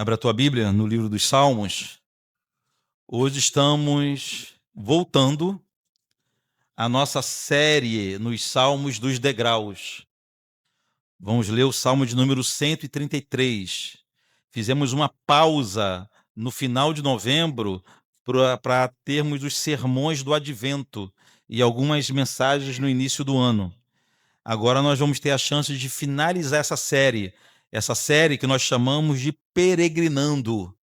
Abra a tua Bíblia no livro dos Salmos. Hoje estamos voltando à nossa série nos Salmos dos Degraus. Vamos ler o Salmo de número 133. Fizemos uma pausa no final de novembro para termos os sermões do Advento e algumas mensagens no início do ano. Agora nós vamos ter a chance de finalizar essa série que nós chamamos de Peregrinando.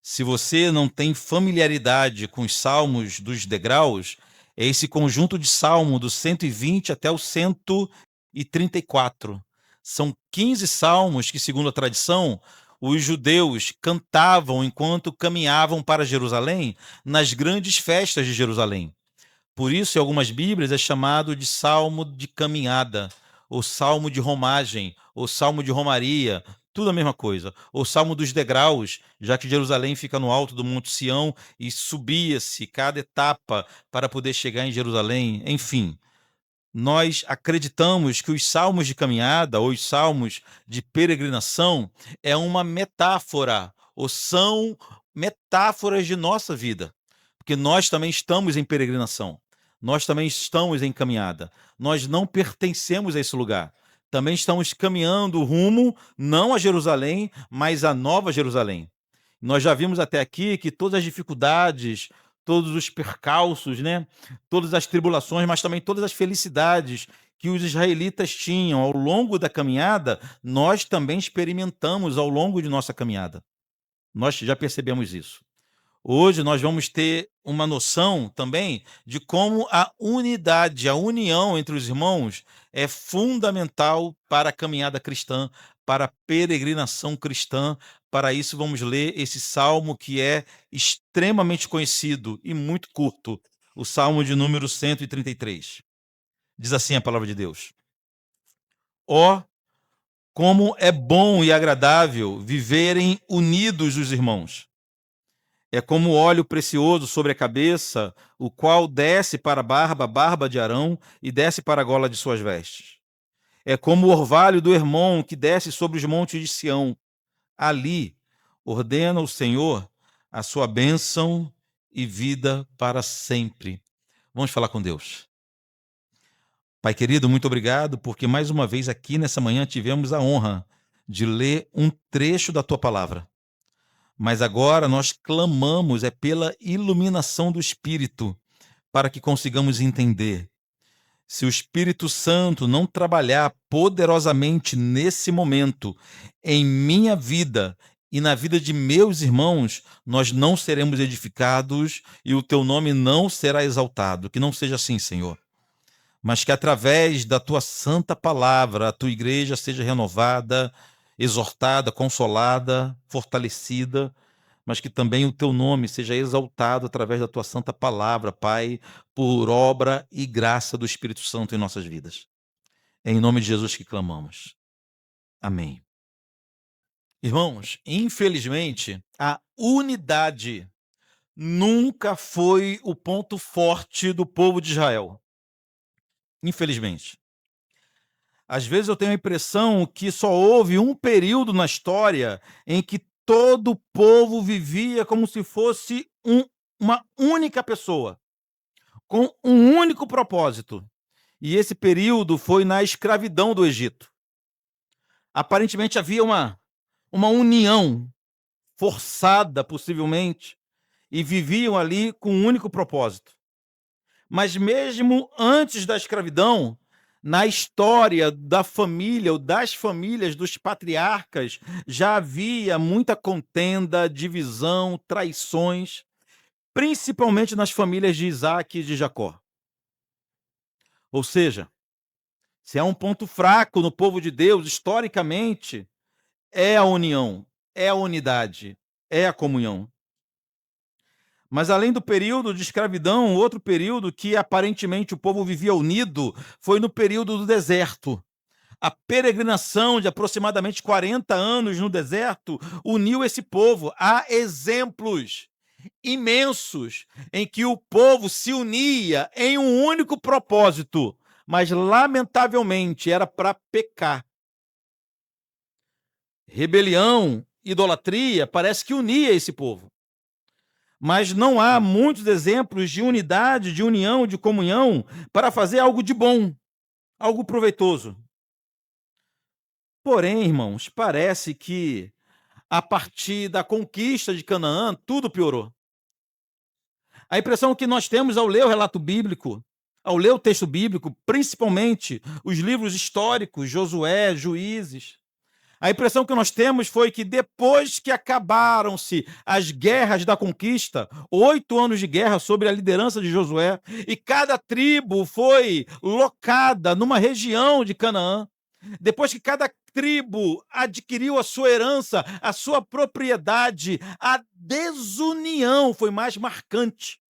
Se você não tem familiaridade com os salmos dos degraus, é esse conjunto de salmo do 120 até o 134. São 15 salmos que, segundo a tradição, os judeus cantavam enquanto caminhavam para Jerusalém nas grandes festas de Jerusalém. Por isso, em algumas Bíblias, é chamado de salmo de caminhada, ou salmo de romagem, ou salmo de romaria, tudo a mesma coisa. Ou salmo dos degraus, já que Jerusalém fica no alto do Monte Sião e subia-se cada etapa para poder chegar em Jerusalém. Enfim, nós acreditamos que os salmos de caminhada, ou os salmos de peregrinação, é uma metáfora, ou são metáforas de nossa vida. Porque nós também estamos em peregrinação, nós também estamos em caminhada, nós não pertencemos a esse lugar. Também estamos caminhando rumo, não a Jerusalém, mas a Nova Jerusalém. Nós já vimos até aqui que todas as dificuldades, todos os percalços, né? Todas as tribulações, mas também todas as felicidades que os israelitas tinham ao longo da caminhada, nós também experimentamos ao longo de nossa caminhada. Nós já percebemos isso. Hoje nós vamos ter uma noção também de como a unidade, a união entre os irmãos é fundamental para a caminhada cristã, para a peregrinação cristã. Para isso vamos ler esse salmo que é extremamente conhecido e muito curto, o Salmo de número 133. Diz assim a palavra de Deus: Ó, como é bom e agradável viverem unidos os irmãos! É como óleo precioso sobre a cabeça, o qual desce para a barba de Arão, e desce para a gola de suas vestes. É como o orvalho do Hermon que desce sobre os montes de Sião. Ali ordena o Senhor a sua bênção e vida para sempre. Vamos falar com Deus. Pai querido, muito obrigado, porque mais uma vez aqui nessa manhã tivemos a honra de ler um trecho da tua palavra. Mas agora nós clamamos pela iluminação do Espírito, para que consigamos entender. Se o Espírito Santo não trabalhar poderosamente nesse momento, em minha vida e na vida de meus irmãos, nós não seremos edificados e o teu nome não será exaltado. Que não seja assim, Senhor. Mas que através da tua santa palavra, a tua igreja seja renovada, exortada, consolada, fortalecida, mas que também o teu nome seja exaltado através da tua santa palavra, Pai, por obra e graça do Espírito Santo em nossas vidas. É em nome de Jesus que clamamos. Amém. Irmãos, infelizmente, a unidade nunca foi o ponto forte do povo de Israel. Infelizmente. Às vezes eu tenho a impressão que só houve um período na história em que todo o povo vivia como se fosse uma única pessoa, com um único propósito. E esse período foi na escravidão do Egito. Aparentemente havia uma união forçada, possivelmente, e viviam ali com um único propósito. Mas mesmo antes da escravidão, na história da família ou das famílias dos patriarcas, já havia muita contenda, divisão, traições, principalmente nas famílias de Isaac e de Jacó. Ou seja, se há um ponto fraco no povo de Deus, historicamente, é a união, é a unidade, é a comunhão. Mas além do período de escravidão, outro período que aparentemente o povo vivia unido foi no período do deserto. A peregrinação de aproximadamente 40 anos no deserto uniu esse povo. Há exemplos imensos em que o povo se unia em um único propósito, mas lamentavelmente era para pecar. Rebelião idolatria parece que unia esse povo. Mas não há muitos exemplos de unidade, de união, de comunhão para fazer algo de bom, algo proveitoso. Porém, irmãos, parece que a partir da conquista de Canaã, tudo piorou. A impressão que nós temos ao ler o relato bíblico, ao ler o texto bíblico, principalmente os livros históricos, Josué, Juízes, a impressão que nós temos foi que depois que acabaram-se as guerras da conquista, 8 anos de guerra sob a liderança de Josué, e cada tribo foi locada numa região de Canaã, depois que cada tribo adquiriu a sua herança, a sua propriedade, a desunião foi mais marcante.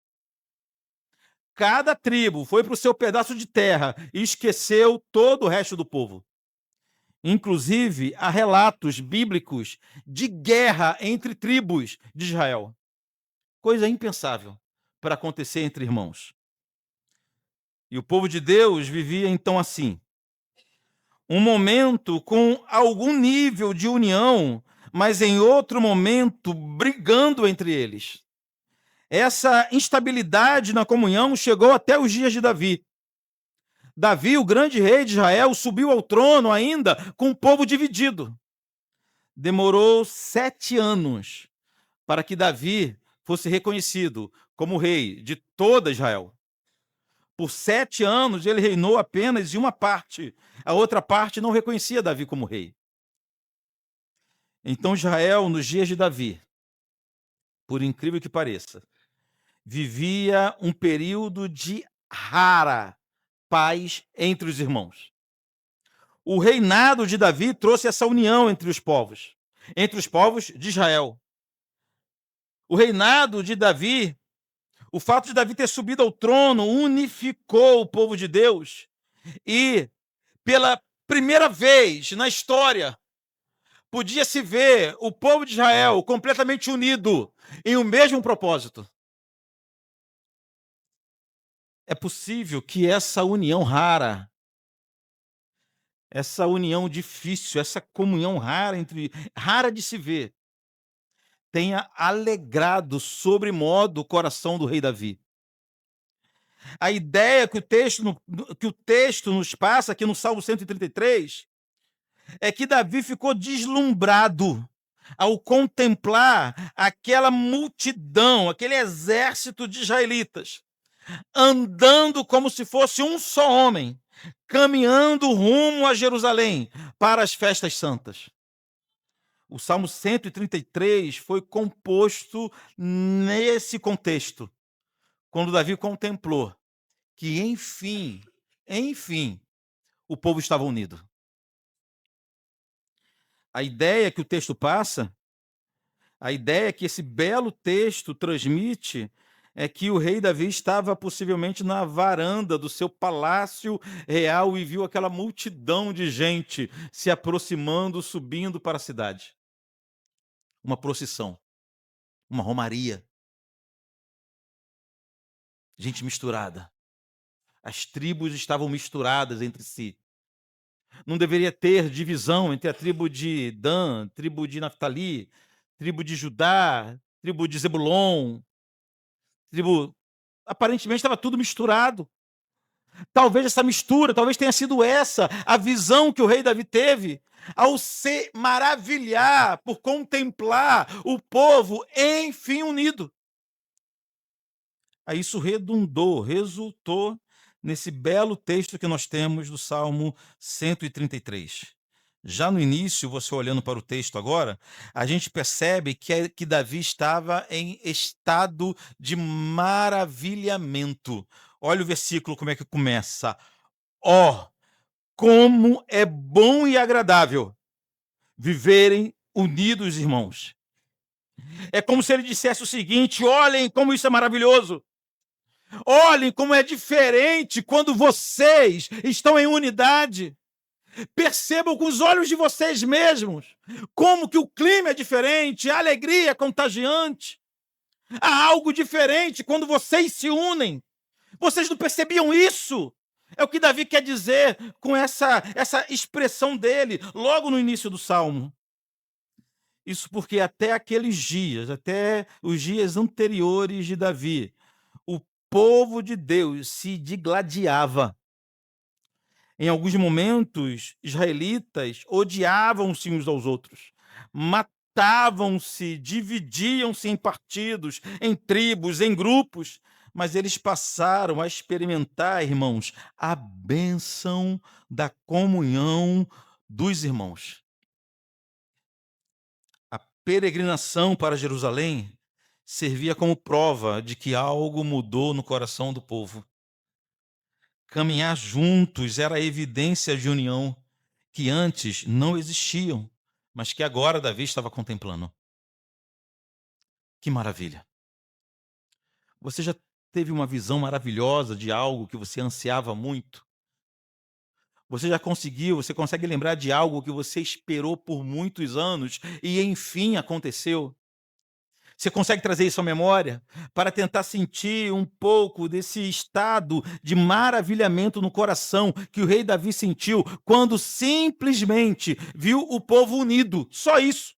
Cada tribo foi para o seu pedaço de terra e esqueceu todo o resto do povo. Inclusive, há relatos bíblicos de guerra entre tribos de Israel. Coisa impensável para acontecer entre irmãos. E o povo de Deus vivia então assim. Um momento com algum nível de união, mas em outro momento brigando entre eles. Essa instabilidade na comunhão chegou até os dias de Davi. Davi, o grande rei de Israel, subiu ao trono ainda com o povo dividido. Demorou 7 anos para que Davi fosse reconhecido como rei de toda Israel. Por 7 anos ele reinou apenas em uma parte. A outra parte não reconhecia Davi como rei. Então Israel, nos dias de Davi, por incrível que pareça, vivia um período de rara paz entre os irmãos. O reinado de Davi trouxe essa união entre os povos de Israel. O reinado de Davi, o fato de Davi ter subido ao trono, unificou o povo de Deus. E, pela primeira vez na história, podia-se ver o povo de Israel completamente unido em um mesmo propósito. É possível que essa união rara, essa união difícil, essa comunhão rara de se ver, tenha alegrado sobremodo o coração do rei Davi. A ideia que o texto nos passa aqui no Salmo 133 é que Davi ficou deslumbrado ao contemplar aquela multidão, aquele exército de israelitas, andando como se fosse um só homem, caminhando rumo a Jerusalém para as festas santas. O Salmo 133 foi composto nesse contexto, quando Davi contemplou que, enfim, o povo estava unido. A ideia que o texto passa, a ideia que esse belo texto transmite, é que o rei Davi estava possivelmente na varanda do seu palácio real e viu aquela multidão de gente se aproximando, subindo para a cidade. Uma procissão, uma romaria. Gente misturada. As tribos estavam misturadas entre si. Não deveria ter divisão entre a tribo de Dan, tribo de Naftali, tribo de Judá, tribo de Zebulon, aparentemente estava tudo misturado. Talvez essa mistura, talvez tenha sido essa a visão que o rei Davi teve ao se maravilhar por contemplar o povo, enfim, unido. Aí isso resultou nesse belo texto que nós temos do Salmo 133. Já no início, você olhando para o texto agora, a gente percebe que Davi estava em estado de maravilhamento. Olha o versículo como é que começa. Ó, como é bom e agradável viverem unidos, irmãos. É como se ele dissesse o seguinte: olhem como isso é maravilhoso. Olhem como é diferente quando vocês estão em unidade. Percebam com os olhos de vocês mesmos como que o clima é diferente, a alegria é contagiante. Há algo diferente quando vocês se unem. Vocês não percebiam isso? É o que Davi quer dizer com essa expressão dele, logo no início do Salmo. Isso porque até aqueles dias, até os dias anteriores de Davi, o povo de Deus se digladiava. Em alguns momentos, israelitas odiavam-se uns aos outros, matavam-se, dividiam-se em partidos, em tribos, em grupos, mas eles passaram a experimentar, irmãos, a bênção da comunhão dos irmãos. A peregrinação para Jerusalém servia como prova de que algo mudou no coração do povo. Caminhar juntos era a evidência de união que antes não existiam, mas que agora Davi estava contemplando. Que maravilha! Você já teve uma visão maravilhosa de algo que você ansiava muito? Você consegue lembrar de algo que você esperou por muitos anos e enfim aconteceu? Você consegue trazer isso à memória para tentar sentir um pouco desse estado de maravilhamento no coração que o rei Davi sentiu quando simplesmente viu o povo unido, só isso.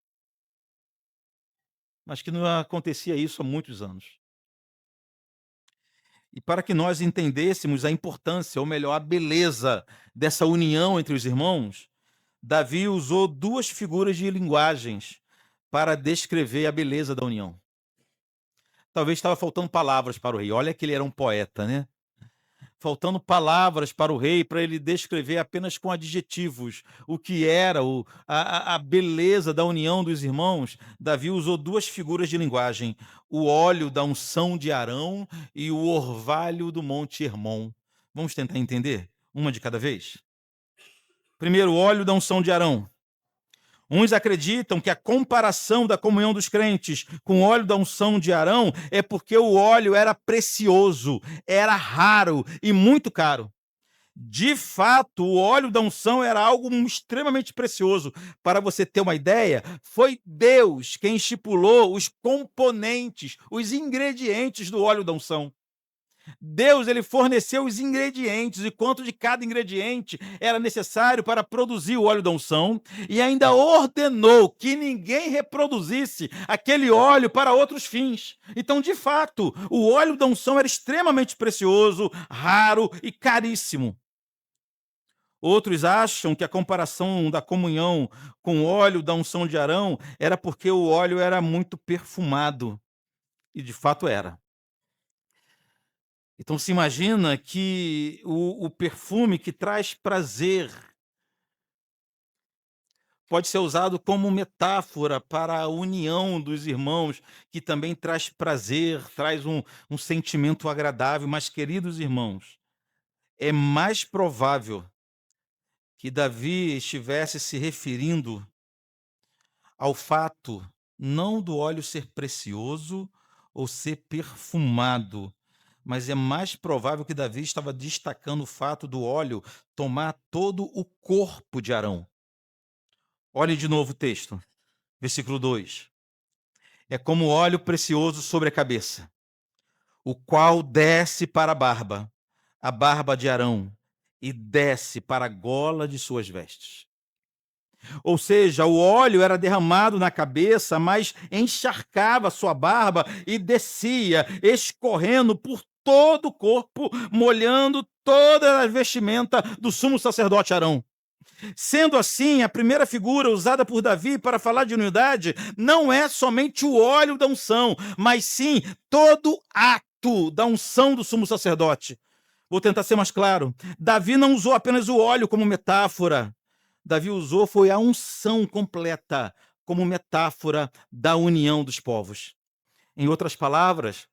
Mas que não acontecia isso há muitos anos. E para que nós entendêssemos a importância, ou melhor, a beleza dessa união entre os irmãos, Davi usou duas figuras de linguagens para descrever a beleza da união. Talvez estava faltando palavras para o rei. Olha que ele era um poeta, né? Faltando palavras para o rei, para ele descrever apenas com adjetivos o que era a beleza da união dos irmãos. Davi usou duas figuras de linguagem: o óleo da unção de Arão e o orvalho do Monte Hermon. Vamos tentar entender? Uma de cada vez? Primeiro, o óleo da unção de Arão. Uns acreditam que a comparação da comunhão dos crentes com o óleo da unção de Arão é porque o óleo era precioso, era raro e muito caro. De fato, o óleo da unção era algo extremamente precioso. Para você ter uma ideia, foi Deus quem estipulou os componentes, os ingredientes do óleo da unção. Deus, ele forneceu os ingredientes e quanto de cada ingrediente era necessário para produzir o óleo da unção, e ainda ordenou que ninguém reproduzisse aquele óleo para outros fins. Então, de fato, o óleo da unção era extremamente precioso, raro e caríssimo. Outros acham que a comparação da comunhão com o óleo da unção de Arão era porque o óleo era muito perfumado, e de fato era. Então se imagina que o perfume que traz prazer pode ser usado como metáfora para a união dos irmãos, que também traz prazer, traz um sentimento agradável. Mas, queridos irmãos, é mais provável que Davi estivesse se referindo ao fato não do óleo ser precioso ou ser perfumado, mas é mais provável que Davi estava destacando o fato do óleo tomar todo o corpo de Arão. Olhe de novo o texto, versículo 2. É como óleo precioso sobre a cabeça, o qual desce para a barba de Arão, e desce para a gola de suas vestes. Ou seja, o óleo era derramado na cabeça, mas encharcava sua barba e descia, escorrendo por todo o corpo, molhando toda a vestimenta do sumo sacerdote Arão. Sendo assim, a primeira figura usada por Davi para falar de unidade não é somente o óleo da unção, mas sim todo ato da unção do sumo sacerdote. Vou tentar ser mais claro. Davi não usou apenas o óleo como metáfora. Davi usou foi a unção completa como metáfora da união dos povos. Em outras palavras,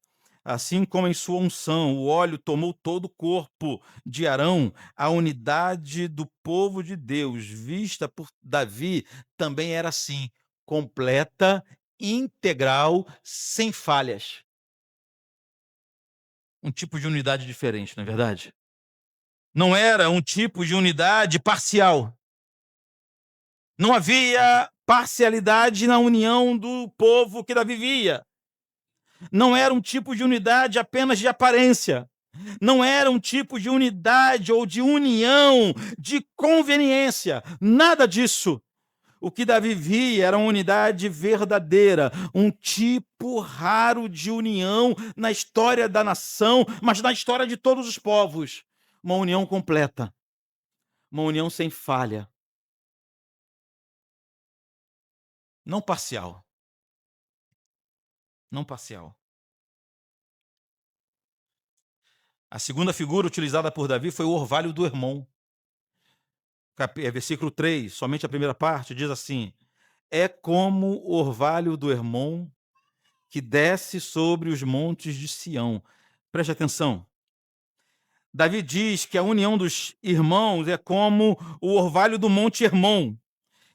assim como em sua unção o óleo tomou todo o corpo de Arão, a unidade do povo de Deus, vista por Davi, também era assim, completa, integral, sem falhas. Um tipo de unidade diferente, não é verdade? Não era um tipo de unidade parcial. Não havia parcialidade na união do povo que Davi via. Não era um tipo de unidade apenas de aparência. Não era um tipo de unidade ou de união de conveniência. Nada disso. O que Davi via era uma unidade verdadeira, um tipo raro de união na história da nação, mas na história de todos os povos. Uma união completa, uma união sem falha, não parcial, não parcial. A segunda figura utilizada por Davi foi o orvalho do Hermon. Versículo 3, somente a primeira parte, diz assim: é como o orvalho do Hermon que desce sobre os montes de Sião. Preste atenção. Davi diz que a união dos irmãos é como o orvalho do monte Hermon,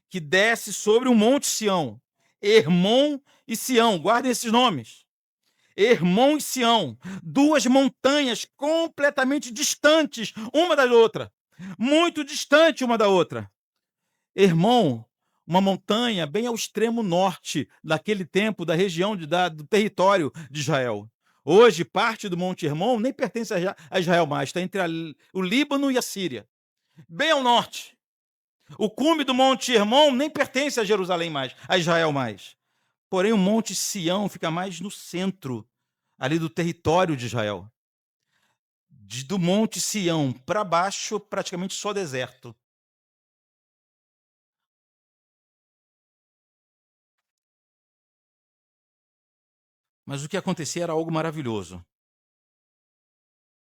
que desce sobre o monte Sião. Hermon e Sião, guardem esses nomes. Hermon e Sião, duas montanhas completamente distantes uma da outra, muito distante uma da outra. Hermon, uma montanha bem ao extremo norte daquele tempo, da região do território de Israel. Hoje, parte do Monte Hermon nem pertence a Israel mais, está entre o Líbano e a Síria, bem ao norte. O cume do Monte Hermon nem pertence a Jerusalém mais, a Israel mais. Porém, o Monte Sião fica mais no centro, ali do território de Israel. Do Monte Sião para baixo, praticamente só deserto. Mas o que acontecia era algo maravilhoso.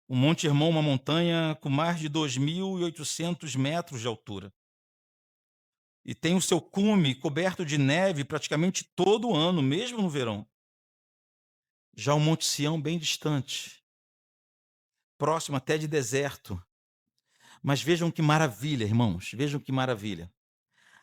O Monte Hermon, uma montanha com mais de 2.800 metros de altura. E tem o seu cume coberto de neve praticamente todo o ano, mesmo no verão. Já o Monte Sião, bem distante, próximo até de deserto. Mas vejam que maravilha, irmãos, vejam que maravilha.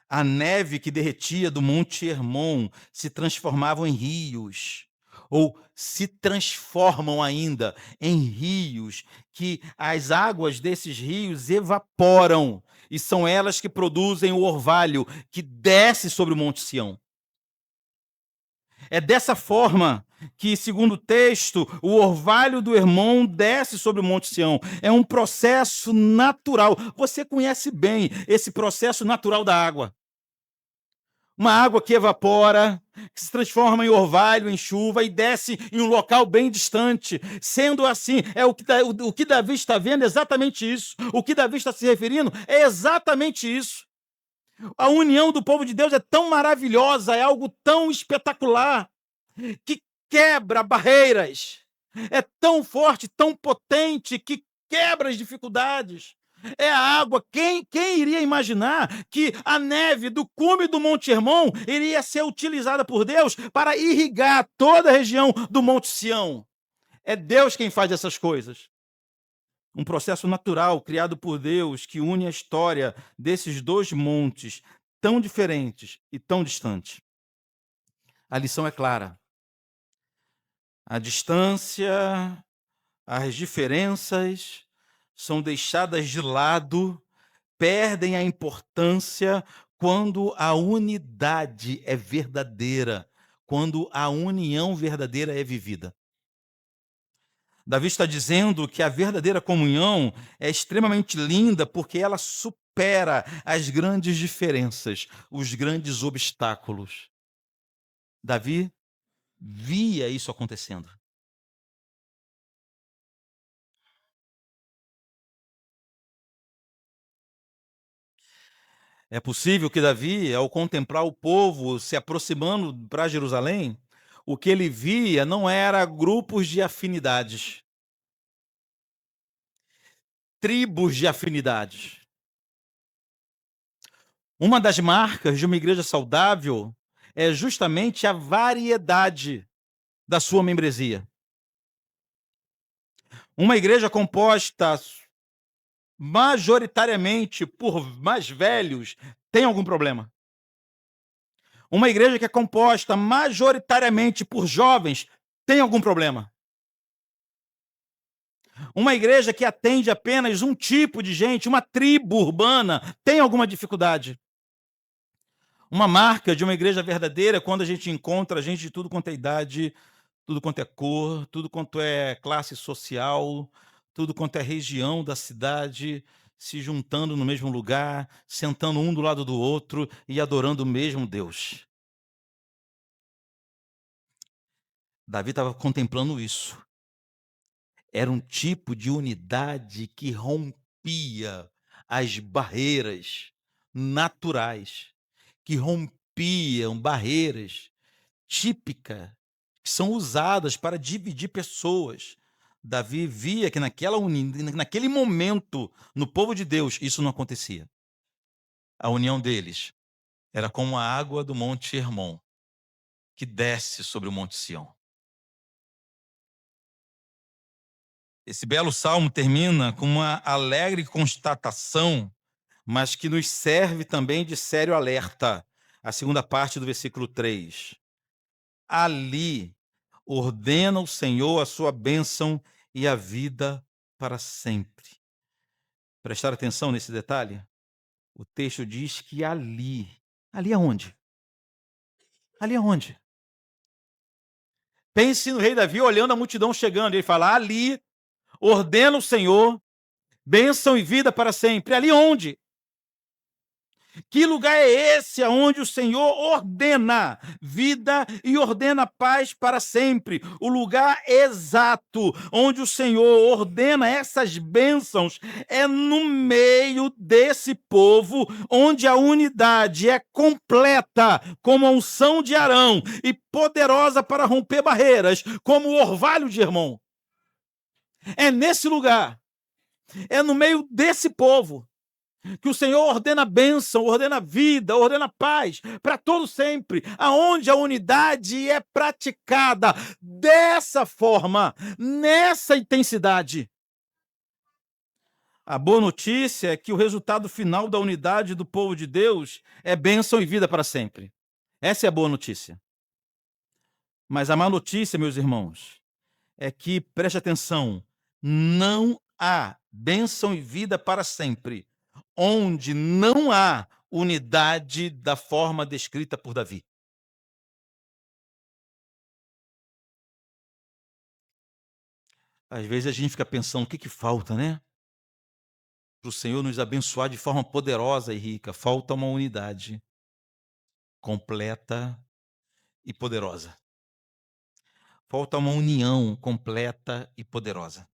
A neve que derretia do Monte Hermon se transformava em rios, ou se transformam ainda em rios, que as águas desses rios evaporam, e são elas que produzem o orvalho que desce sobre o Monte Sião. É dessa forma que, segundo o texto, o orvalho do Hermon desce sobre o Monte Sião. É um processo natural. Você conhece bem esse processo natural da água. Uma água que evapora, que se transforma em orvalho, em chuva e desce em um local bem distante. Sendo assim, o que Davi está vendo é exatamente isso. O que Davi está se referindo é exatamente isso. A união do povo de Deus é tão maravilhosa, é algo tão espetacular, que quebra barreiras. É tão forte, tão potente, que quebra as dificuldades. É a água. Quem iria imaginar que a neve do cume do Monte Hermon iria ser utilizada por Deus para irrigar toda a região do Monte Sião? É Deus quem faz essas coisas. Um processo natural criado por Deus que une a história desses dois montes tão diferentes e tão distantes. A lição é clara. A distância, as diferenças são deixadas de lado, perdem a importância quando a unidade é verdadeira, quando a união verdadeira é vivida. Davi está dizendo que a verdadeira comunhão é extremamente linda porque ela supera as grandes diferenças, os grandes obstáculos. Davi via isso acontecendo. É possível que Davi, ao contemplar o povo se aproximando para Jerusalém, o que ele via não era grupos de afinidades, tribos de afinidades. Uma das marcas de uma igreja saudável é justamente a variedade da sua membresia. Uma igreja composta majoritariamente por mais velhos tem algum problema. Uma igreja que é composta majoritariamente por jovens tem algum problema. Uma igreja que atende apenas um tipo de gente, uma tribo urbana, tem alguma dificuldade. Uma marca de uma igreja verdadeira é quando a gente encontra gente de tudo quanto é idade, tudo quanto é cor, tudo quanto é classe social, tudo quanto é região da cidade, se juntando no mesmo lugar, sentando um do lado do outro e adorando o mesmo Deus. Davi estava contemplando isso. Era um tipo de unidade que rompia as barreiras naturais, que rompiam barreiras típicas que são usadas para dividir pessoas. Davi via que naquele momento, no povo de Deus, isso não acontecia. A união deles era como a água do Monte Hermon, que desce sobre o Monte Sião. Esse belo salmo termina com uma alegre constatação, mas que nos serve também de sério alerta. A segunda parte do versículo 3. Ali ordena o Senhor a sua bênção e a vida para sempre. Prestar atenção nesse detalhe? O texto diz que ali. Ali aonde? Ali aonde? Pense no rei Davi olhando a multidão chegando. Ele fala: ali ordena o Senhor bênção e vida para sempre. Ali onde? Que lugar é esse aonde o Senhor ordena vida e ordena paz para sempre? O lugar exato onde o Senhor ordena essas bênçãos é no meio desse povo, onde a unidade é completa, como a unção de Arão, e poderosa para romper barreiras, como o orvalho de Hermon. É nesse lugar, é no meio desse povo, que o Senhor ordena bênção, ordena vida, ordena paz para todo sempre, aonde a unidade é praticada dessa forma, nessa intensidade. A boa notícia é que o resultado final da unidade do povo de Deus é bênção e vida para sempre. Essa é a boa notícia. Mas a má notícia, meus irmãos, é que, preste atenção, não há bênção e vida para sempre onde não há unidade da forma descrita por Davi. Às vezes a gente fica pensando, o que falta, né? Para o Senhor nos abençoar de forma poderosa e rica. Falta uma unidade completa e poderosa. Falta uma união completa e poderosa.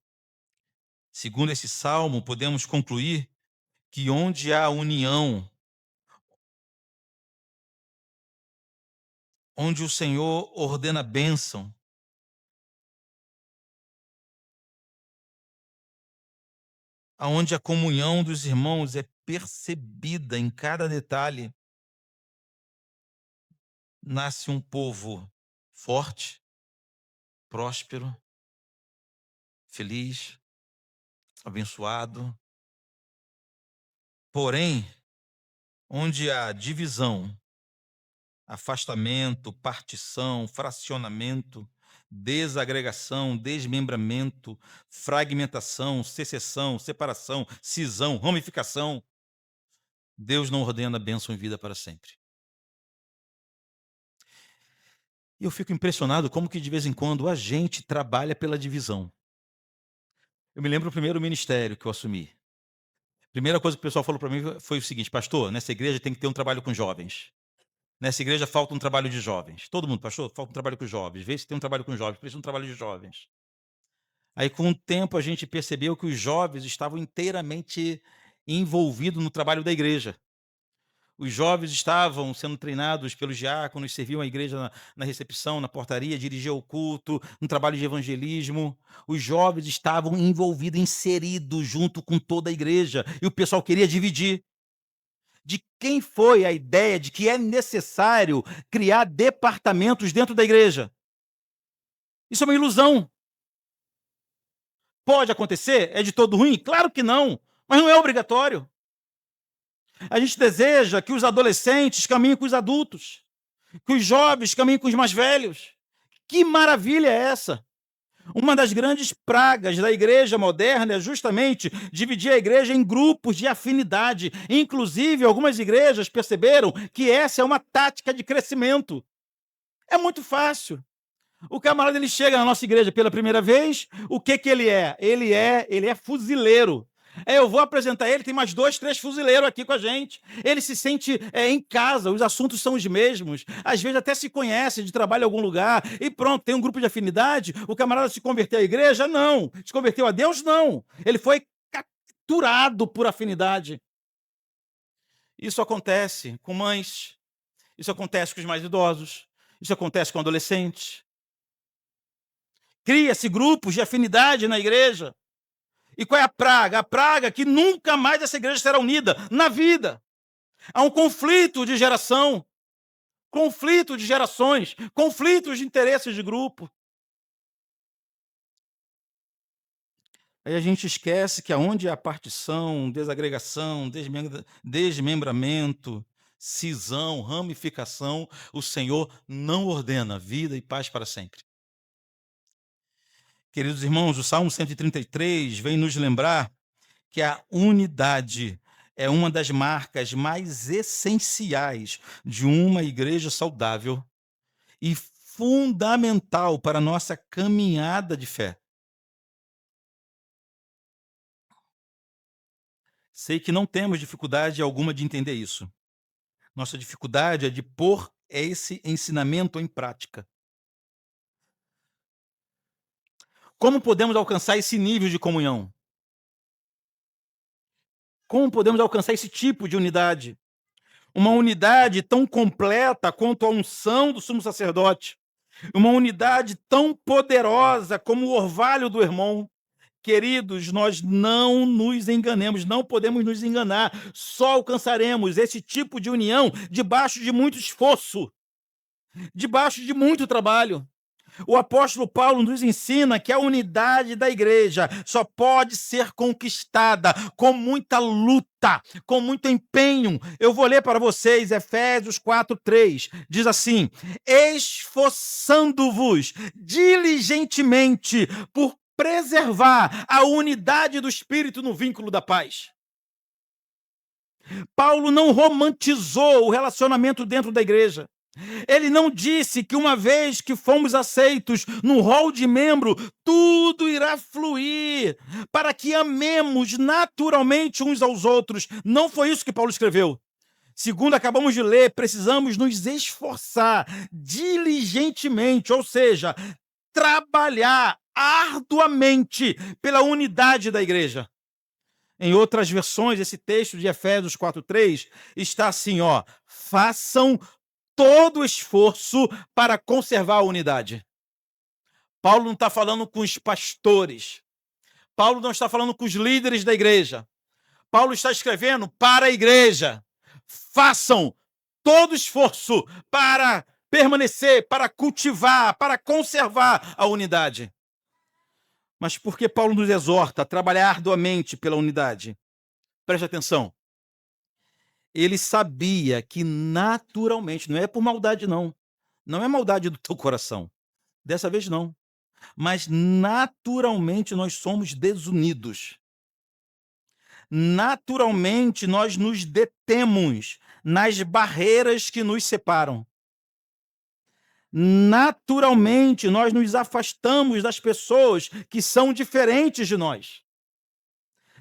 Segundo esse salmo, podemos concluir que onde há união, onde o Senhor ordena bênção, aonde a comunhão dos irmãos é percebida em cada detalhe, nasce um povo forte, próspero, feliz, abençoado. Porém, onde há divisão, afastamento, partição, fracionamento, desagregação, desmembramento, fragmentação, secessão, separação, cisão, ramificação, Deus não ordena bênção e vida para sempre. E eu fico impressionado como que de vez em quando a gente trabalha pela divisão. Eu me lembro do primeiro ministério que eu assumi. A primeira coisa que o pessoal falou para mim foi o seguinte: pastor, nessa igreja tem que ter um trabalho com jovens. Nessa igreja falta um trabalho de jovens. Todo mundo, pastor, falta um trabalho com jovens. Vê se tem um trabalho com jovens, precisa de um trabalho de jovens. Aí, com o tempo, a gente percebeu que os jovens estavam inteiramente envolvidos no trabalho da igreja. Os jovens estavam sendo treinados pelos diáconos, serviam a igreja na recepção, na portaria, dirigiam o culto, no trabalho de evangelismo. Os jovens estavam envolvidos, inseridos junto com toda a igreja. E o pessoal queria dividir. De quem foi a ideia de que é necessário criar departamentos dentro da igreja? Isso é uma ilusão. Pode acontecer? É de todo ruim? Claro que não, mas não é obrigatório. A gente deseja que os adolescentes caminhem com os adultos, que os jovens caminhem com os mais velhos. Que maravilha é essa? Uma das grandes pragas da igreja moderna é justamente dividir a igreja em grupos de afinidade. Inclusive, algumas igrejas perceberam que essa é uma tática de crescimento. É muito fácil. O camarada ele chega na nossa igreja pela primeira vez, o que ele é? Ele é fuzileiro. Eu vou apresentar ele, tem mais 2, 3 fuzileiros aqui com a gente. Ele se sente em casa, os assuntos são os mesmos. Às vezes até se conhece de trabalho em algum lugar. E pronto, tem um grupo de afinidade. O camarada se converteu à igreja? Não. Se converteu a Deus? Não. Ele foi capturado por afinidade. Isso acontece com mães. Isso acontece com os mais idosos. Isso acontece com adolescentes. Cria-se grupos de afinidade na igreja. E qual é a praga? A praga é que nunca mais essa igreja será unida na vida. Há um conflito de geração, conflito de gerações, conflitos de interesses de grupo. Aí a gente esquece que aonde há partição, desagregação, desmembramento, cisão, ramificação, o Senhor não ordena vida e paz para sempre. Queridos irmãos, o Salmo 133 vem nos lembrar que a unidade é uma das marcas mais essenciais de uma igreja saudável e fundamental para a nossa caminhada de fé. Sei que não temos dificuldade alguma de entender isso. Nossa dificuldade é de pôr esse ensinamento em prática. Como podemos alcançar esse nível de comunhão? Como podemos alcançar esse tipo de unidade? Uma unidade tão completa quanto a unção do sumo sacerdote. Uma unidade tão poderosa como o orvalho do irmão. Queridos, nós não nos enganemos, não podemos nos enganar. Só alcançaremos esse tipo de união debaixo de muito esforço, debaixo de muito trabalho. O apóstolo Paulo nos ensina que a unidade da igreja só pode ser conquistada com muita luta, com muito empenho. Eu vou ler para vocês Efésios 4:3. Diz assim: esforçando-vos diligentemente por preservar a unidade do espírito no vínculo da paz. Paulo não romantizou o relacionamento dentro da igreja. Ele não disse que uma vez que fomos aceitos no rol de membro, tudo irá fluir para que amemos naturalmente uns aos outros. Não foi isso que Paulo escreveu. Segundo acabamos de ler, precisamos nos esforçar diligentemente, ou seja, trabalhar arduamente pela unidade da igreja. Em outras versões, esse texto de Efésios 4:3 está assim, ó: façam todo o esforço para conservar a unidade. Paulo não está falando com os pastores. Paulo não está falando com os líderes da igreja. Paulo está escrevendo para a igreja. Façam todo o esforço para permanecer, para cultivar, para conservar a unidade. Mas por que Paulo nos exorta a trabalhar arduamente pela unidade? Preste atenção. Ele sabia que naturalmente, não é por maldade não, não é maldade do teu coração, dessa vez não, mas naturalmente nós somos desunidos. Naturalmente nós nos detemos nas barreiras que nos separam. Naturalmente nós nos afastamos das pessoas que são diferentes de nós.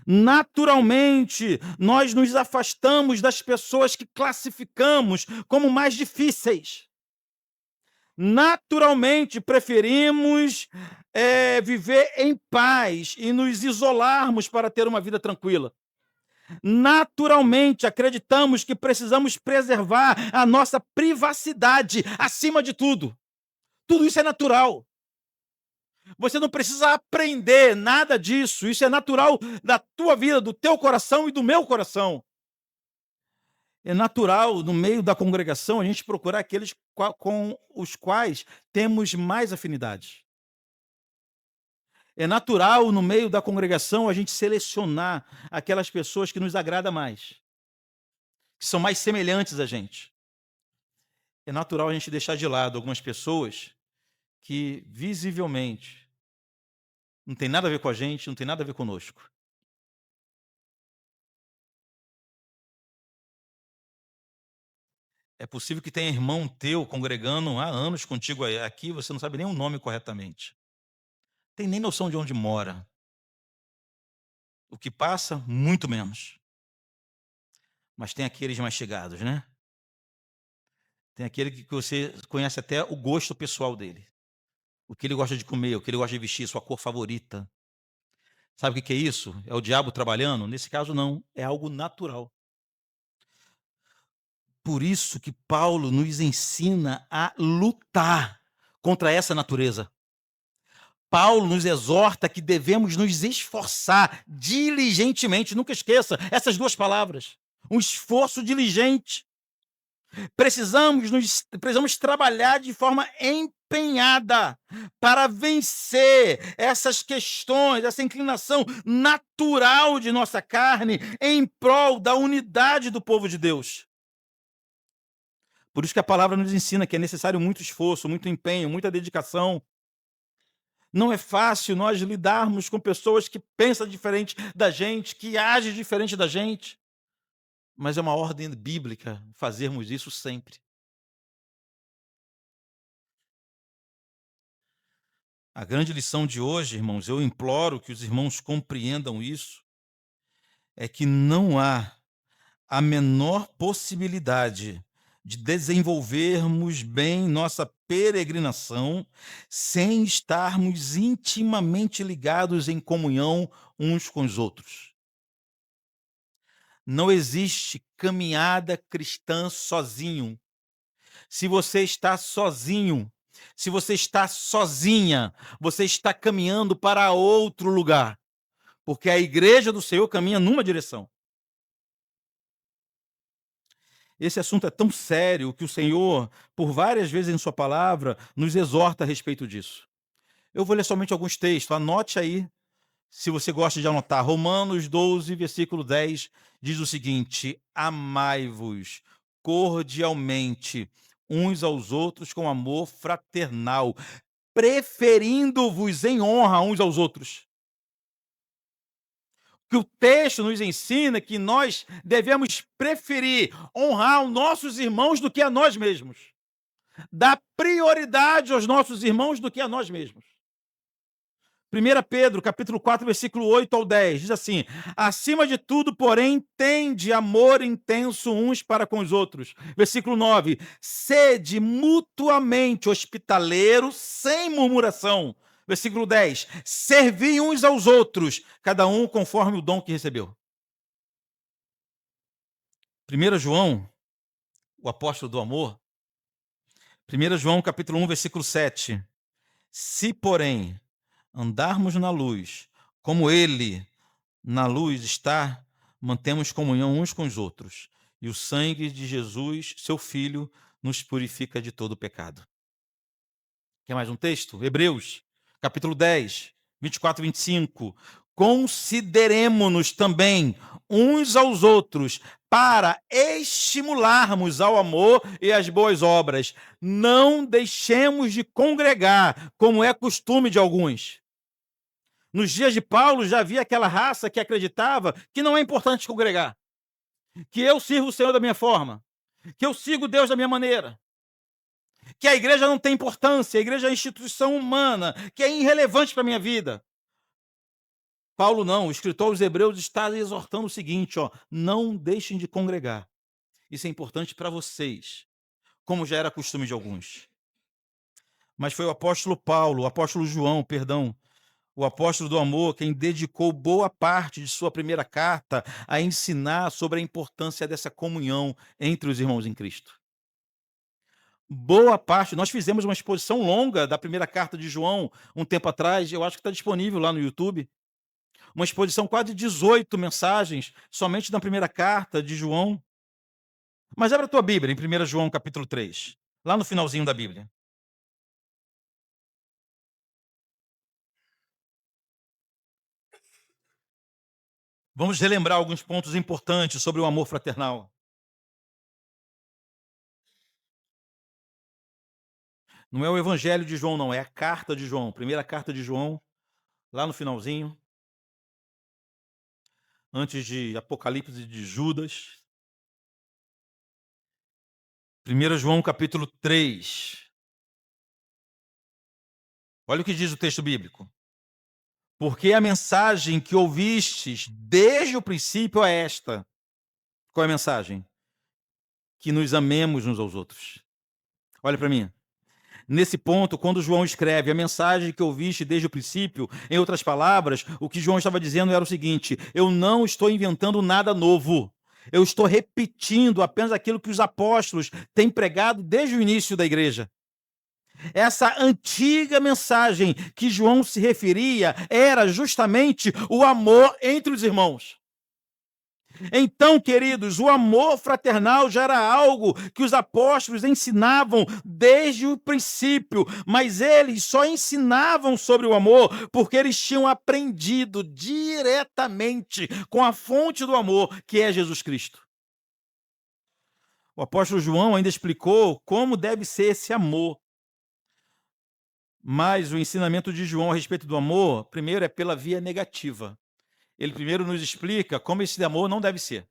Naturalmente, nós nos afastamos das pessoas que classificamos como mais difíceis. Naturalmente, preferimos viver em paz e nos isolarmos para ter uma vida tranquila. Naturalmente, acreditamos que precisamos preservar a nossa privacidade acima de tudo. Tudo isso é natural. Você não precisa aprender nada disso. Isso é natural da tua vida, do teu coração e do meu coração. É natural, no meio da congregação, a gente procurar aqueles com os quais temos mais afinidade. É natural, no meio da congregação, a gente selecionar aquelas pessoas que nos agradam mais, que são mais semelhantes a gente. É natural a gente deixar de lado algumas pessoas que, visivelmente, não tem nada a ver com a gente, não tem nada a ver conosco. É possível que tenha irmão teu congregando há anos contigo aqui, você não sabe nem o nome corretamente. Tem nem noção de onde mora. O que passa, muito menos. Mas tem aqueles mais chegados, né? Tem aquele que você conhece até o gosto pessoal dele. O que ele gosta de comer, o que ele gosta de vestir, sua cor favorita. Sabe o que é isso? É o diabo trabalhando? Nesse caso, não. É algo natural. Por isso que Paulo nos ensina a lutar contra essa natureza. Paulo nos exorta que devemos nos esforçar diligentemente. Nunca esqueça essas duas palavras. Um esforço diligente. Precisamos trabalhar de forma empenhada para vencer essas questões, essa inclinação natural de nossa carne em prol da unidade do povo de Deus. Por isso que a palavra nos ensina que é necessário muito esforço, muito empenho, muita dedicação. Não é fácil nós lidarmos com pessoas que pensam diferente da gente, que agem diferente da gente. Mas é uma ordem bíblica fazermos isso sempre. A grande lição de hoje, irmãos, eu imploro que os irmãos compreendam isso, é que não há a menor possibilidade de desenvolvermos bem nossa peregrinação sem estarmos intimamente ligados em comunhão uns com os outros. Não existe caminhada cristã sozinho. Se você está sozinho, se você está sozinha, você está caminhando para outro lugar, porque a igreja do Senhor caminha numa direção. Esse assunto é tão sério que o Senhor, por várias vezes em sua palavra, nos exorta a respeito disso. Eu vou ler somente alguns textos, anote aí, se você gosta de anotar. Romanos 12, versículo 10, diz o seguinte: amai-vos cordialmente uns aos outros com amor fraternal, preferindo-vos em honra uns aos outros. Que o texto nos ensina que nós devemos preferir honrar os nossos irmãos do que a nós mesmos. Dar prioridade aos nossos irmãos do que a nós mesmos. 1 Pedro, capítulo 4, versículo 8 ao 10, diz assim: acima de tudo, porém, tende amor intenso uns para com os outros. Versículo 9: sede mutuamente hospitaleiros sem murmuração. Versículo 10: servi uns aos outros, cada um conforme o dom que recebeu. 1 João, o apóstolo do amor, 1 João, capítulo 1, versículo 7. Se, porém, andarmos na luz, como ele na luz está, mantemos comunhão uns com os outros. E o sangue de Jesus, seu Filho, nos purifica de todo pecado. Quer mais um texto? Hebreus, capítulo 10, 24 e 25. Consideremo-nos também uns aos outros para estimularmos ao amor e às boas obras. Não deixemos de congregar, como é costume de alguns. Nos dias de Paulo já havia aquela raça que acreditava que não é importante congregar, que eu sirvo o Senhor da minha forma, que eu sigo Deus da minha maneira, que a igreja não tem importância, a igreja é instituição humana, que é irrelevante para a minha vida. Paulo não, o escritor aos Hebreus está exortando o seguinte, não deixem de congregar. Isso é importante para vocês, como já era costume de alguns. Mas foi o apóstolo Paulo, o apóstolo João, perdão, o apóstolo do amor, quem dedicou boa parte de sua primeira carta a ensinar sobre a importância dessa comunhão entre os irmãos em Cristo. Boa parte, nós fizemos uma exposição longa da primeira carta de João um tempo atrás, eu acho que está disponível lá no YouTube. Uma exposição quase de 18 mensagens, somente na primeira carta de João. Mas abra a tua Bíblia, em 1 João capítulo 3, lá no finalzinho da Bíblia. Vamos relembrar alguns pontos importantes sobre o amor fraternal. Não é o Evangelho de João, não, é a carta de João, primeira carta de João, lá no finalzinho, antes de Apocalipse de Judas. 1 João capítulo 3. Olha o que diz o texto bíblico. Porque a mensagem que ouvistes desde o princípio é esta. Qual é a mensagem? Que nos amemos uns aos outros. Olha para mim. Nesse ponto, quando João escreve a mensagem que ouviste desde o princípio, em outras palavras, o que João estava dizendo era o seguinte: eu não estou inventando nada novo. Eu estou repetindo apenas aquilo que os apóstolos têm pregado desde o início da igreja. Essa antiga mensagem que João se referia era justamente o amor entre os irmãos. Então, queridos, o amor fraternal já era algo que os apóstolos ensinavam desde o princípio, mas eles só ensinavam sobre o amor porque eles tinham aprendido diretamente com a fonte do amor, que é Jesus Cristo. O apóstolo João ainda explicou como deve ser esse amor. Mas o ensinamento de João a respeito do amor, primeiro, é pela via negativa. Ele primeiro nos explica como esse amor não deve ser.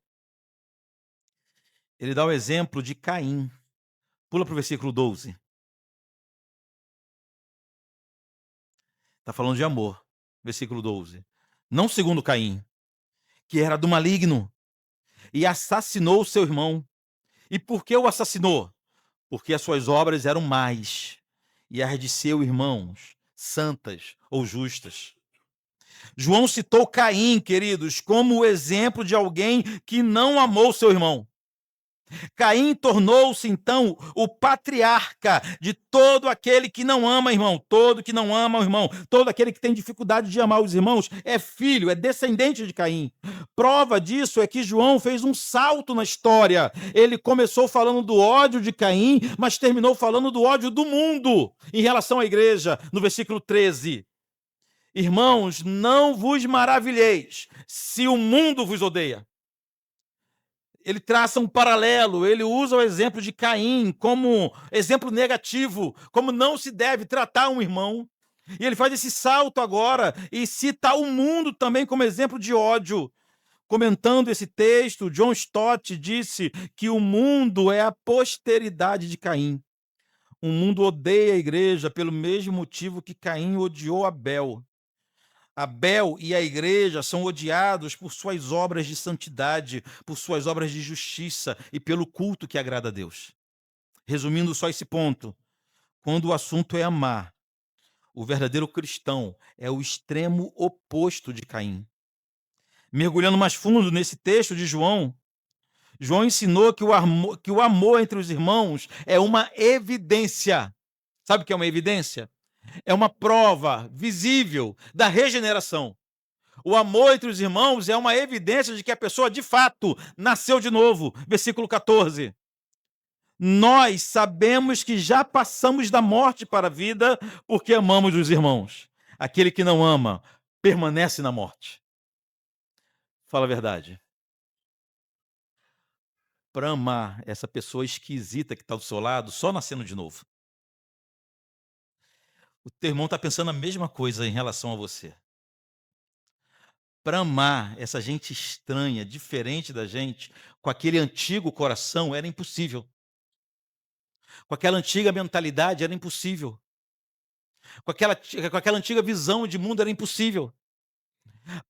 Ele dá o exemplo de Caim. Pula para o versículo 12. Está falando de amor. Versículo 12. Não segundo Caim, que era do maligno, e assassinou o seu irmão. E por que o assassinou? Porque as suas obras eram más, e as de seu irmãos, santas ou justas. João citou Caim, queridos, como o exemplo de alguém que não amou seu irmão. Caim tornou-se, então, o patriarca de todo aquele que não ama irmão, todo que não ama o irmão, todo aquele que tem dificuldade de amar os irmãos, é filho, é descendente de Caim. Prova disso é que João fez um salto na história. Ele começou falando do ódio de Caim, mas terminou falando do ódio do mundo em relação à igreja, no versículo 13. Irmãos, não vos maravilheis se o mundo vos odeia. Ele traça um paralelo, ele usa o exemplo de Caim como exemplo negativo, como não se deve tratar um irmão. E ele faz esse salto agora e cita o mundo também como exemplo de ódio. Comentando esse texto, John Stott disse que o mundo é a posteridade de Caim. O mundo odeia a igreja pelo mesmo motivo que Caim odiou Abel. Abel e a igreja são odiados por suas obras de santidade, por suas obras de justiça e pelo culto que agrada a Deus. Resumindo só esse ponto, quando o assunto é amar, o verdadeiro cristão é o extremo oposto de Caim. Mergulhando mais fundo nesse texto de João, João ensinou que o amor entre os irmãos é uma evidência. Sabe o que é uma evidência? É uma prova visível da regeneração. O amor entre os irmãos é uma evidência de que a pessoa, de fato, nasceu de novo. Versículo 14. Nós sabemos que já passamos da morte para a vida porque amamos os irmãos. Aquele que não ama permanece na morte. Fala a verdade. Para amar essa pessoa esquisita que está do seu lado, só nascendo de novo. O teu irmão está pensando a mesma coisa em relação a você. Para amar essa gente estranha, diferente da gente, com aquele antigo coração, era impossível. Com aquela antiga mentalidade, era impossível. Com aquela antiga visão de mundo, era impossível.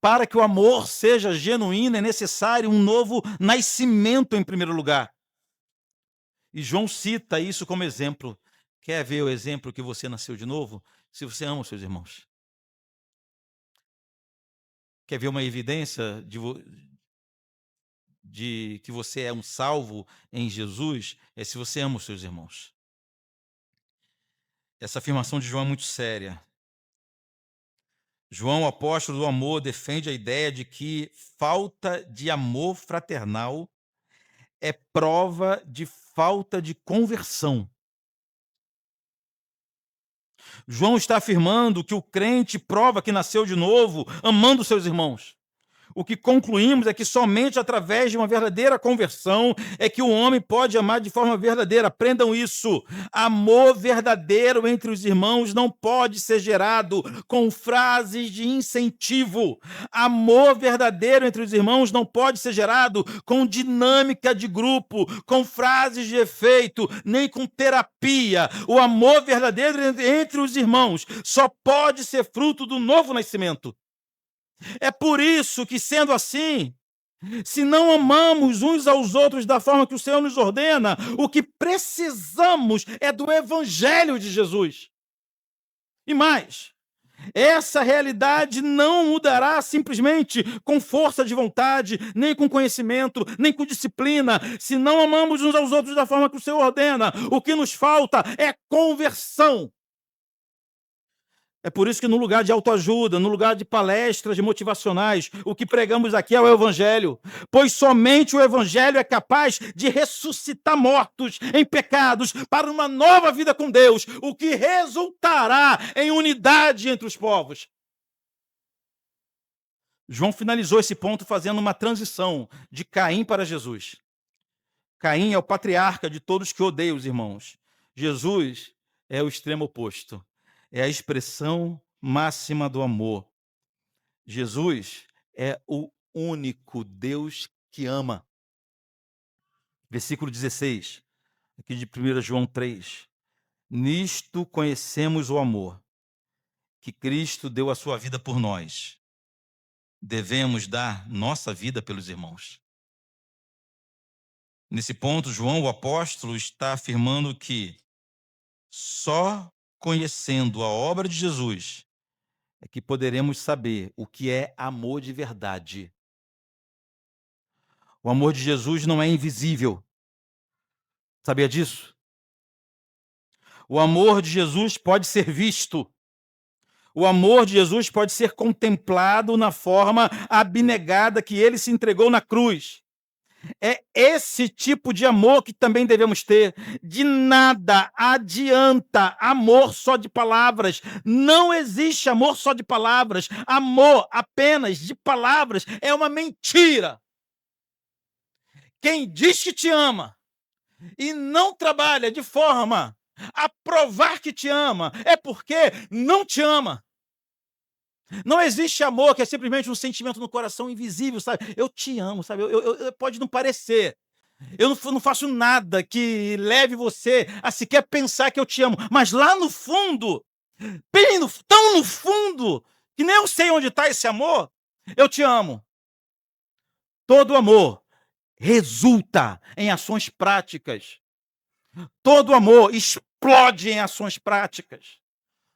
Para que o amor seja genuíno, é necessário um novo nascimento, em primeiro lugar. E João cita isso como exemplo. Quer ver o exemplo que você nasceu de novo? Se você ama os seus irmãos. Quer ver uma evidência de que você é um salvo em Jesus? É se você ama os seus irmãos. Essa afirmação de João é muito séria. João, apóstolo do amor, defende a ideia de que falta de amor fraternal é prova de falta de conversão. João está afirmando que o crente prova que nasceu de novo, amando seus irmãos. O que concluímos é que somente através de uma verdadeira conversão é que o homem pode amar de forma verdadeira. Aprendam isso. Amor verdadeiro entre os irmãos não pode ser gerado com frases de incentivo. Amor verdadeiro entre os irmãos não pode ser gerado com dinâmica de grupo, com frases de efeito, nem com terapia. O amor verdadeiro entre os irmãos só pode ser fruto do novo nascimento. É por isso que, sendo assim, se não amamos uns aos outros da forma que o Senhor nos ordena, o que precisamos é do Evangelho de Jesus. E mais, essa realidade não mudará simplesmente com força de vontade, nem com conhecimento, nem com disciplina. Se não amamos uns aos outros da forma que o Senhor ordena, o que nos falta é conversão. É por isso que no lugar de autoajuda, no lugar de palestras motivacionais, o que pregamos aqui é o Evangelho. Pois somente o Evangelho é capaz de ressuscitar mortos em pecados para uma nova vida com Deus, o que resultará em unidade entre os povos. João finalizou esse ponto fazendo uma transição de Caim para Jesus. Caim é o patriarca de todos que odeiam os irmãos. Jesus é o extremo oposto. É a expressão máxima do amor. Jesus é o único Deus que ama. Versículo 16, aqui de 1 João 3. Nisto conhecemos o amor, que Cristo deu a sua vida por nós. Devemos dar nossa vida pelos irmãos. Nesse ponto, João, o apóstolo, está afirmando que só conhecendo a obra de Jesus é que poderemos saber o que é amor de verdade. O amor de Jesus não é invisível. Sabia disso? O amor de Jesus pode ser visto. O amor de Jesus pode ser contemplado na forma abnegada que ele se entregou na cruz. É esse tipo de amor que também devemos ter. De nada adianta amor só de palavras. Não existe amor só de palavras. Amor apenas de palavras é uma mentira. Quem diz que te ama e não trabalha de forma a provar que te ama é porque não te ama. Não existe amor que é simplesmente um sentimento no coração invisível, sabe? Eu te amo, sabe? Pode não parecer. Eu não faço nada que leve você a sequer pensar que eu te amo. Mas lá no fundo, tão no fundo, que nem eu sei onde está esse amor, eu te amo. Todo amor resulta em ações práticas. Todo amor explode em ações práticas.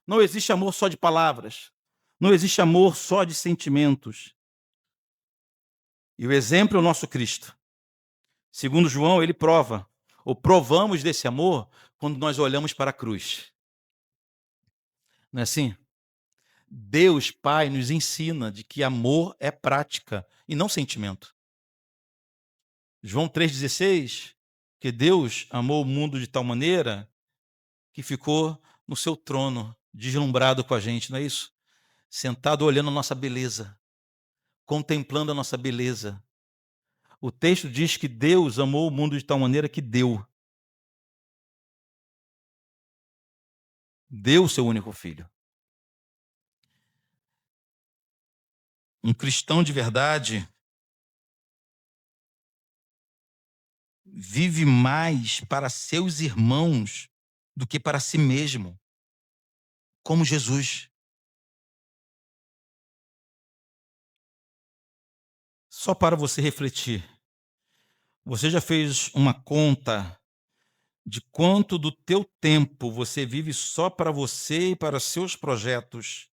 Não existe amor só de palavras. Não existe amor só de sentimentos. E o exemplo é o nosso Cristo. Segundo João, ele prova, ou provamos desse amor, quando nós olhamos para a cruz. Não é assim? Deus Pai nos ensina de que amor é prática e não sentimento. João 3,16, que Deus amou o mundo de tal maneira que ficou no seu trono, deslumbrado com a gente, não é isso? Sentado olhando a nossa beleza, contemplando a nossa beleza. O texto diz que Deus amou o mundo de tal maneira que deu o seu único filho. Um cristão de verdade vive mais para seus irmãos do que para si mesmo, como Jesus. Só para você refletir, você já fez uma conta de quanto do teu tempo você vive só para você e para seus projetos,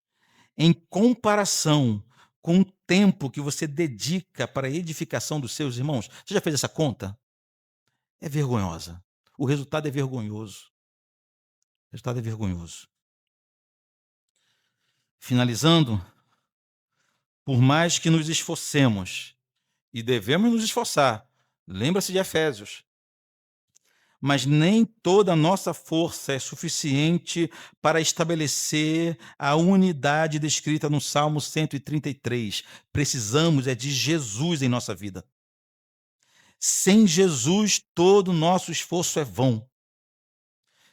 em comparação com o tempo que você dedica para a edificação dos seus irmãos? Você já fez essa conta? É vergonhosa. O resultado é vergonhoso. O resultado é vergonhoso. Finalizando, por mais que nos esforcemos, e devemos nos esforçar, lembra-se de Efésios, mas nem toda a nossa força é suficiente para estabelecer a unidade descrita no Salmo 133. Precisamos de Jesus em nossa vida. Sem Jesus, todo o nosso esforço é vão.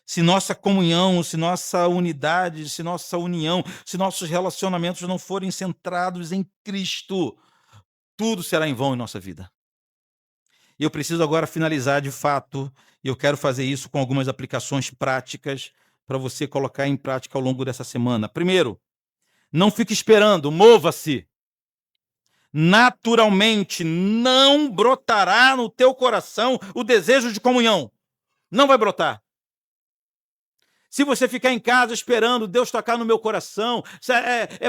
Se nossa comunhão, se nossa unidade, se nossa união, se nossos relacionamentos não forem centrados em Cristo, tudo será em vão em nossa vida. E eu preciso agora finalizar de fato, e eu quero fazer isso com algumas aplicações práticas para você colocar em prática ao longo dessa semana. Primeiro, não fique esperando, mova-se. naturalmente não brotará no teu coração o desejo de comunhão. Não vai brotar. Se você ficar em casa esperando Deus tocar no meu coração,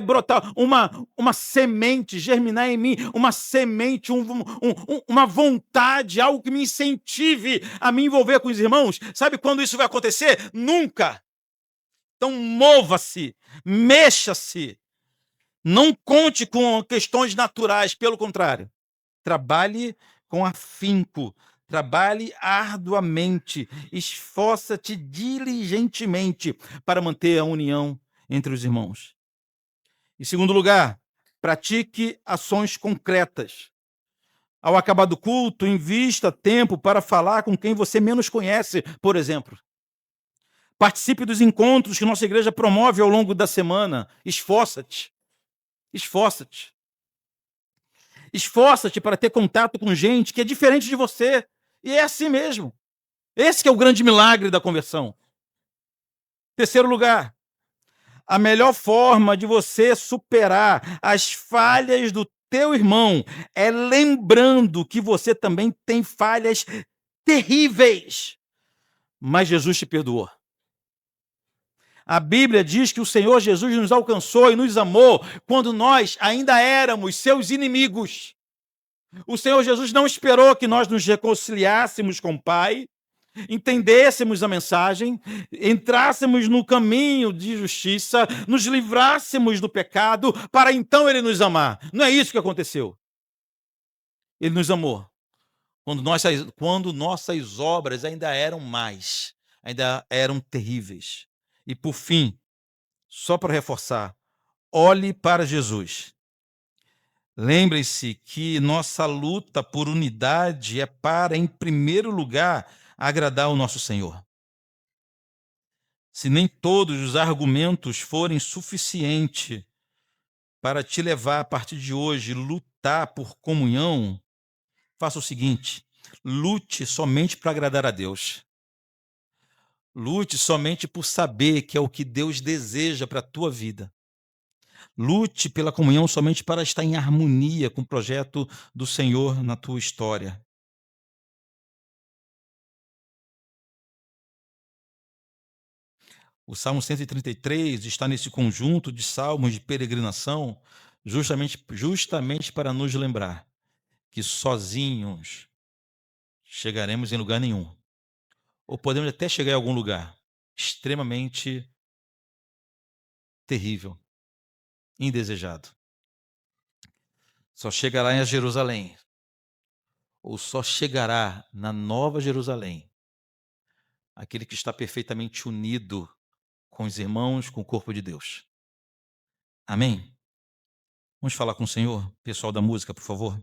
brotar uma semente, germinar em mim, uma semente, uma vontade, algo que me incentive a me envolver com os irmãos. Sabe quando isso vai acontecer? Nunca. Então mova-se, mexa-se. Não conte com questões naturais, pelo contrário. Trabalhe com afinco, trabalhe arduamente, esforça-te diligentemente para manter a união entre os irmãos. Em segundo lugar, pratique ações concretas. Ao acabar do culto, invista tempo para falar com quem você menos conhece, por exemplo. Participe dos encontros que nossa igreja promove ao longo da semana. Esforça-te. Esforça-te. Esforça-te para ter contato com gente que é diferente de você. E é assim mesmo. Esse que é o grande milagre da conversão. Terceiro lugar, a melhor forma de você superar as falhas do teu irmão é lembrando que você também tem falhas terríveis. Mas Jesus te perdoou. A Bíblia diz que o Senhor Jesus nos alcançou e nos amou quando nós ainda éramos seus inimigos. O Senhor Jesus não esperou que nós nos reconciliássemos com o Pai, entendêssemos a mensagem, entrássemos no caminho de justiça, nos livrássemos do pecado, para então Ele nos amar. Não é isso que aconteceu. Ele nos amou quando nossas obras ainda eram más, ainda eram terríveis. E por fim, só para reforçar, olhe para Jesus. Lembre-se que nossa luta por unidade é para, em primeiro lugar, agradar o nosso Senhor. Se nem todos os argumentos forem suficientes para te levar, a partir de hoje, lutar por comunhão, faça o seguinte: lute somente para agradar a Deus. Lute somente por saber que é o que Deus deseja para a tua vida. Lute pela comunhão somente para estar em harmonia com o projeto do Senhor na tua história. O Salmo 133 está nesse conjunto de salmos de peregrinação, justamente para nos lembrar que sozinhos chegaremos em lugar nenhum. Ou podemos até chegar em algum lugar extremamente terrível, indesejado. Só chegará em Jerusalém, ou só chegará na Nova Jerusalém, aquele que está perfeitamente unido com os irmãos, com o corpo de Deus. Amém? Vamos falar com o Senhor? Pessoal da música, por favor.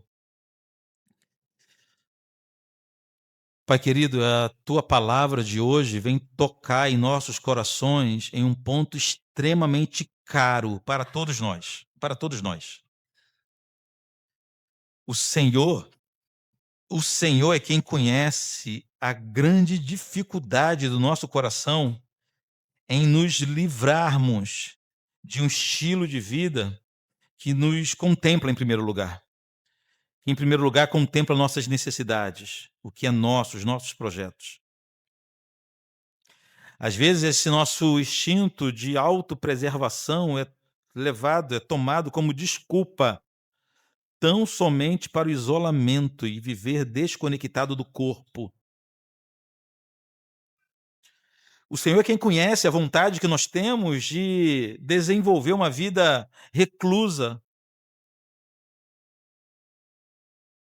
Pai querido, a tua palavra de hoje vem tocar em nossos corações em um ponto extremamente caro para todos nós, para todos nós. O Senhor é quem conhece a grande dificuldade do nosso coração em nos livrarmos de um estilo de vida que nos contempla em primeiro lugar. Que, em primeiro lugar, contempla nossas necessidades, o que é nosso, os nossos projetos. Às vezes, esse nosso instinto de autopreservação é tomado como desculpa tão somente para o isolamento e viver desconectado do corpo. O Senhor é quem conhece a vontade que nós temos de desenvolver uma vida reclusa.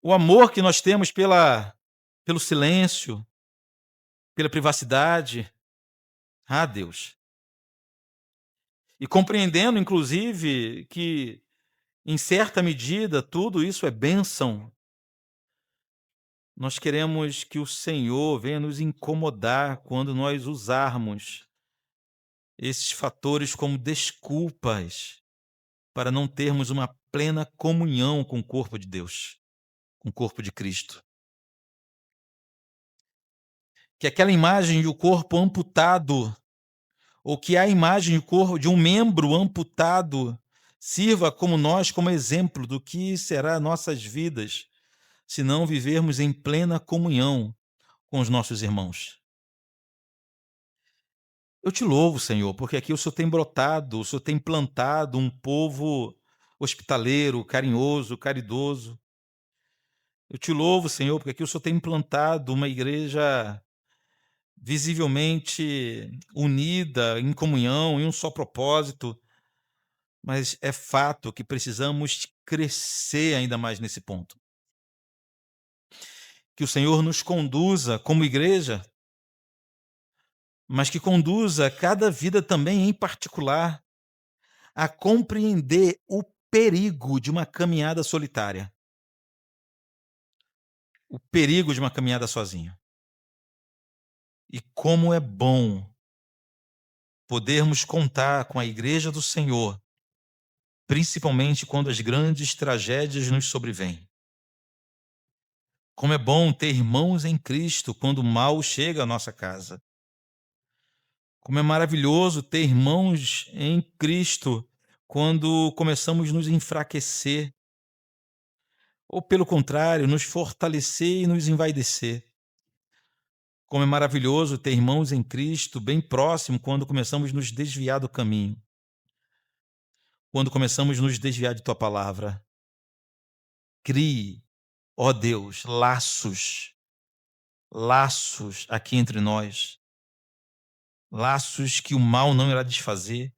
O amor que nós temos pelo silêncio, pela privacidade. Ah, Deus. E compreendendo, inclusive, que, em certa medida, tudo isso é bênção. Nós queremos que o Senhor venha nos incomodar quando nós usarmos esses fatores como desculpas para não termos uma plena comunhão com o corpo de Deus, com o corpo de Cristo. Que aquela imagem de um corpo amputado, ou que a imagem de um membro amputado, Sirva como nós, como exemplo do que será nossas vidas, se não vivermos em plena comunhão com os nossos irmãos. Eu te louvo, Senhor, porque aqui o Senhor tem brotado, o Senhor tem plantado um povo hospitaleiro, carinhoso, caridoso. Eu te louvo, Senhor, porque aqui o Senhor tem implantado uma igreja visivelmente unida, em comunhão, em um só propósito, mas é fato que precisamos crescer ainda mais nesse ponto. Que o Senhor nos conduza como igreja, mas que conduza cada vida também em particular a compreender o perigo de uma caminhada solitária, o perigo de uma caminhada sozinho. E como é bom podermos contar com a igreja do Senhor, principalmente quando as grandes tragédias nos sobrevêm. Como é bom ter irmãos em Cristo quando o mal chega à nossa casa. Como é maravilhoso ter irmãos em Cristo quando começamos a nos enfraquecer, ou pelo contrário, nos fortalecer e nos envaidecer. Como é maravilhoso ter irmãos em Cristo bem próximo quando começamos a nos desviar do caminho, quando começamos a nos desviar de tua palavra. Crie, ó Deus, laços aqui entre nós, laços que o mal não irá desfazer,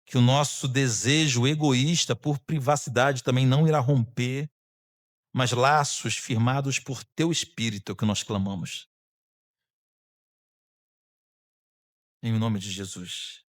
que o nosso desejo egoísta por privacidade também não irá romper, mas laços firmados por teu Espírito é o que nós clamamos. Em nome de Jesus.